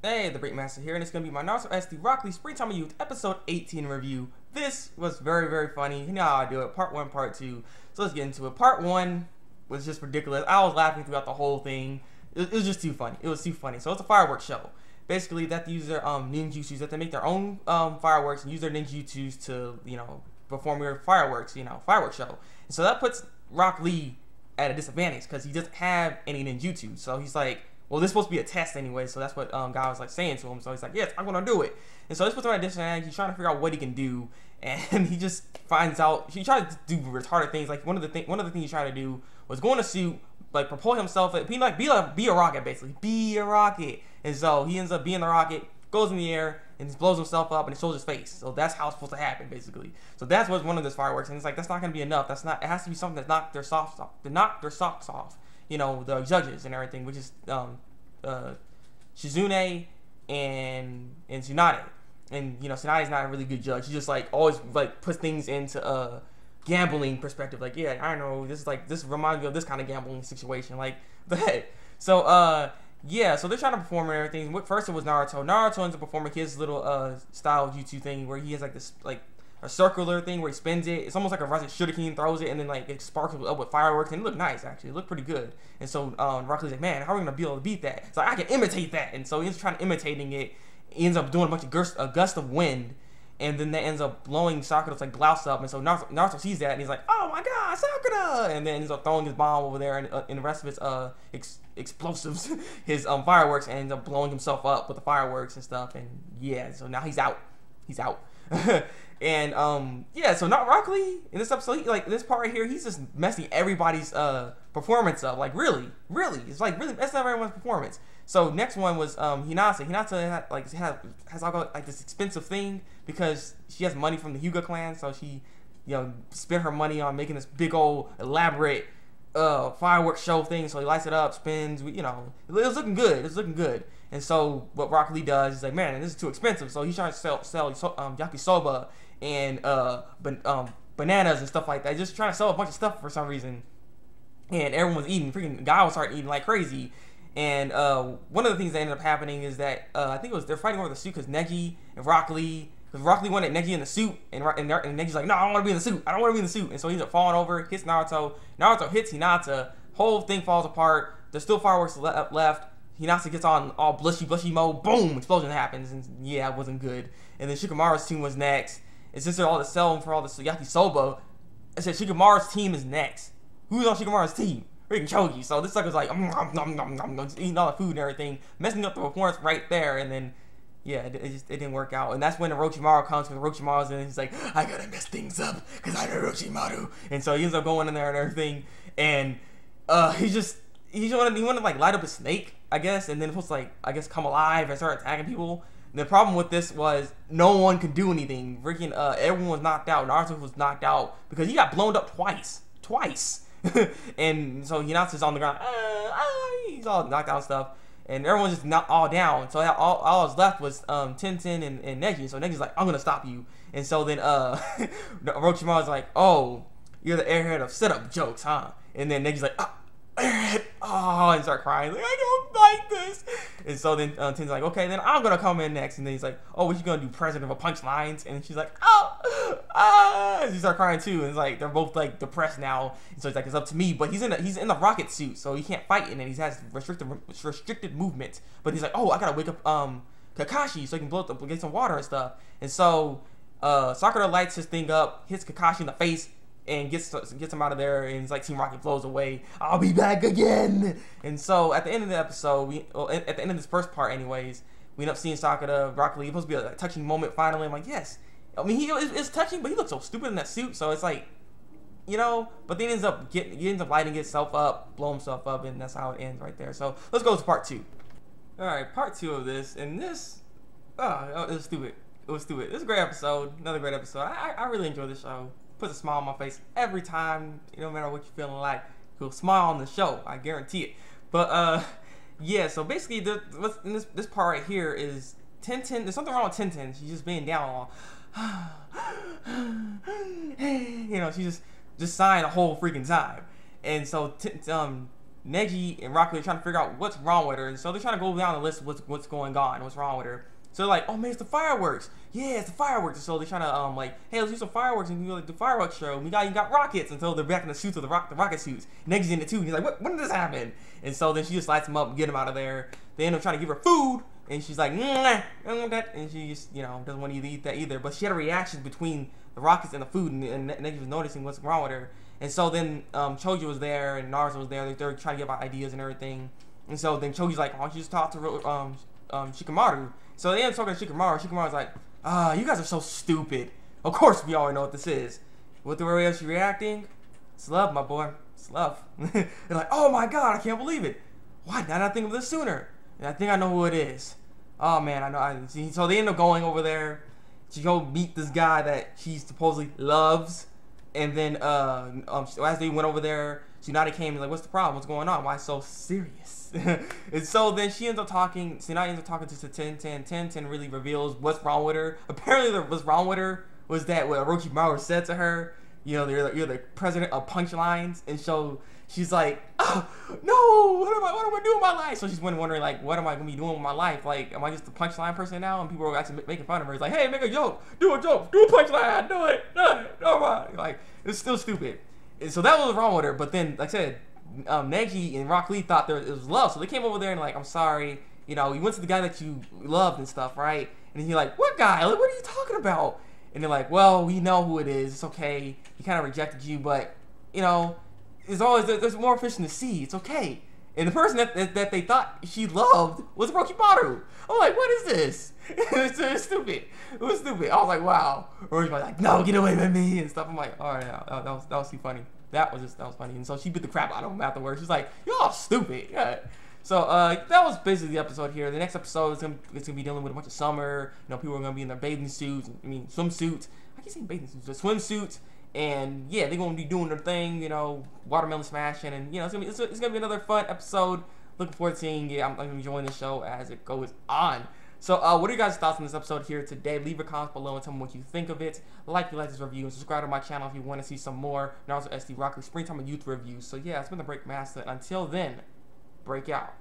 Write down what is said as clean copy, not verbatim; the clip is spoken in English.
Hey, Thabreakmasta here, and it's going to be my Naruto SD Rock Lee Springtime of Youth episode 18 review. This was very, very funny. You know how I do it. Part 1, Part 2. So let's get into it. Part 1 was just ridiculous. I was laughing throughout the whole thing. It was just too funny. It was too funny. So it's a fireworks show. Basically, they have to use their ninjutsus. That they make their own fireworks and use their ninjutsus to, perform your fireworks, fireworks show. And so that puts Rock Lee at a disadvantage because he doesn't have any ninjutsu. So he's like, well, this is supposed to be a test anyway, so that's what guy was like saying to him. So he's like, yes, I'm gonna do it. And so this puts him at a disadvantage. He's trying to figure out what he can do, and he just finds out. He tried to do retarded things. Like one of the things he tried to do was go in a suit, like propel himself, be a rocket basically, be a rocket. And so he ends up being the rocket, goes in the air, and just blows himself up, and it shows his face. So that's how it's supposed to happen basically. So that's what's one of those fireworks, and it's like that's not gonna be enough. That's not. It has to be something that knocked their socks off. The judges and everything, which is Shizune and Tsunade. And Tsunade's not a really good judge. He just like always like puts things into gambling perspective. Like, yeah, I know this reminds me of this kind of gambling situation. Like the heck. So yeah, so they're trying to perform and everything. First it was Naruto. Naruto ends up performing his little style jutsu thing where he has like this like a circular thing where he spins it. It's almost like a Rasen Shuriken, throws it, and then like it sparkles up with fireworks, and it looked nice actually. It looked pretty good. And so Rock Lee's like, man, how are we gonna be able to beat that? So I can imitate that. And so he ends up trying to imitating it. He ends up doing a bunch of gust of wind, and then that ends up blowing Sakura's like blouse up. And so Naruto sees that, and he's like, oh my god, Sakura! And then ends up throwing his bomb over there, and the rest of his explosives, his fireworks, and ends up blowing himself up with the fireworks and stuff. And yeah, so now he's out. He's out. And yeah, so not Rock Lee in this episode, like this part right here, he's just messing everybody's performance up. Like really, it's like really messing up everyone's performance. So next one was Hinata. Hinata has all like this expensive thing because she has money from the Hyuga clan, so she spent her money on making this big old elaborate fireworks show thing. So he lights it up, spins, it was looking good. It was looking good. And so what Rock Lee does is like, man, this is too expensive. So he's trying to sell yakisoba and bananas and stuff like that. Just trying to sell a bunch of stuff for some reason. And everyone was eating. Freaking guy was starting eating like crazy. And one of the things that ended up happening is that I think it was they're fighting over the suit because Neji and Rock Lee. Because Rock Lee wanted Neji in the suit, and Neji's like, no, I don't want to be in the suit. I don't want to be in the suit. And so he ends up falling over, hits Naruto. Naruto hits Hinata. Whole thing falls apart. There's still fireworks left. Hinata gets on all blushy mode. Boom! Explosion happens. And yeah, it wasn't good. And then Shikamaru's team was next. And since they're all selling for all this yakisoba, I said Shikamaru's team is next. Who's on Shikamaru's team? Freaking Choji. So this sucker's like, eating all the food and everything, messing up the performance right there. And then yeah, it didn't work out. And that's when Orochimaru comes, because Orochimaru's in, and he's like, I gotta mess things up, because I'm Orochimaru. And so he ends up going in there and everything, and he wanted to like light up a snake, I guess, and then it's supposed to like, I guess, come alive and start attacking people. And the problem with this was no one could do anything. Freaking everyone was knocked out. Naruto was knocked out because he got blown up twice. And so Hinata's on the ground, he's all knocked out and stuff. And everyone's just not all down. So all was left was Tenten and Neji. So Neji's like, I'm gonna stop you. And so then Orochimaru's like, oh, you're the airhead of setup jokes, huh? And then Neji's like, airhead, and start crying. Like, I don't like this. And so then Tenten's like, okay, then I'm gonna come in next. And then he's like, oh, what you gonna do, president of Punchlines? And she's like, and she starts crying too. And it's like they're both like depressed now. And so he's like, it's up to me. But he's in the rocket suit, so he can't fight in it. He has restricted movement. But he's like, oh, I gotta wake up Kakashi so he can blow up, get some water and stuff. And so Sakura lights his thing up, hits Kakashi in the face, and gets him out of there, and it's like Team Rocket blows away. I'll be back again. And so at the end of the episode, at the end of this first part anyways, we end up seeing Sakura, Rock Lee. It's supposed to be a touching moment finally. I'm like, yes. I mean, it's touching, but he looks so stupid in that suit. So it's like, but then he ends up lighting himself up, blow himself up, and that's how it ends right there. So let's go to part 2. All right, part 2 of this, and this, it was stupid. It was stupid. This is a great episode. Another great episode. I really enjoy this show. Puts a smile on my face every time, no matter what you're feeling like. You'll smile on the show, I guarantee it. But yeah, so basically what's in this part right here is Tenten. There's something wrong with Tenten. She's just being down all she's just sighing the whole freaking time. And so Neji and Rock Lee are trying to figure out what's wrong with her. And so they're trying to go down the list of what's going on, what's wrong with her. So they're like, oh man, it's the fireworks. Yeah, it's the fireworks. And so they're trying to like, hey, let's do some fireworks and do like the fireworks show. And we got rockets until they're back in the suits of the rocket suits. Neji's in it too. And he's like, when did this happen? And so then she just lights him up and get him out of there. They end up trying to give her food. And she's like, I don't want that. And she just, doesn't want to eat that either. But she had a reaction between the rockets and the food. And Neji was noticing what's wrong with her. And so then Choji was there and Naruto was there. They were trying to give out ideas and everything. And so then Choji's like, why don't you just talk to Shikamaru? So they end up talking to Shikamaru. Shikamaru's like, you guys are so stupid. Of course we already know what this is. What the way else you reacting? It's love, my boy. It's love. They're like, oh my god, I can't believe it. Why did I not think of this sooner? And I think I know who it is. Oh man, I know. So they end up going over there to go meet this guy that she supposedly loves. And then as they went over there, Tsunade came and like, what's the problem? What's going on? Why so serious? And so then she ends up talking. Tsunade ends up talking to Tenten. Tenten really reveals what's wrong with her. Apparently, what's wrong with her was that what Orochimaru said to her. You're the president of Punchlines, and so she's like, oh no, what am I doing with my life? So she's wondering like, what am I gonna be doing with my life? Like, am I just a punchline person now? And people are actually making fun of her. It's like, hey, make a joke, do a punchline, do it, like it's still stupid. And so that was wrong with her. But then, like I said, Neji and Rock Lee thought it was love, so they came over there and like, I'm sorry, you went to the guy that you loved and stuff, right? And he's like, what guy? Like, what are you talking about? And they're like, well, we know who it is. It's okay. He kind of rejected you, but there's more fish in the sea. It's okay. And the person that they thought she loved was Orochimaru. I'm like, what is this? It's stupid. It was stupid. I was like, wow. Orochimaru's like, no, get away from me and stuff. I'm like, all right, that was too funny. That was funny. And so she beat the crap out of him afterwards. She's like, y'all stupid. Yeah. So that was basically the episode here. The next episode is gonna be dealing with a bunch of summer. People are gonna be in their bathing suits. Swimsuits. I keep saying bathing suits. Swimsuits. And yeah, they're gonna be doing their thing. Watermelon smashing, and it's gonna be another fun episode. Looking forward to seeing it. I'm enjoying the show as it goes on. So what are you guys' thoughts on this episode here today? Leave your comments below and tell me what you think of it. Like this review and subscribe to my channel if you want to see some more Naruto SD Rock Lee Springtime and Youth reviews. So yeah, it's been the Thabreakmasta. Until then, break out.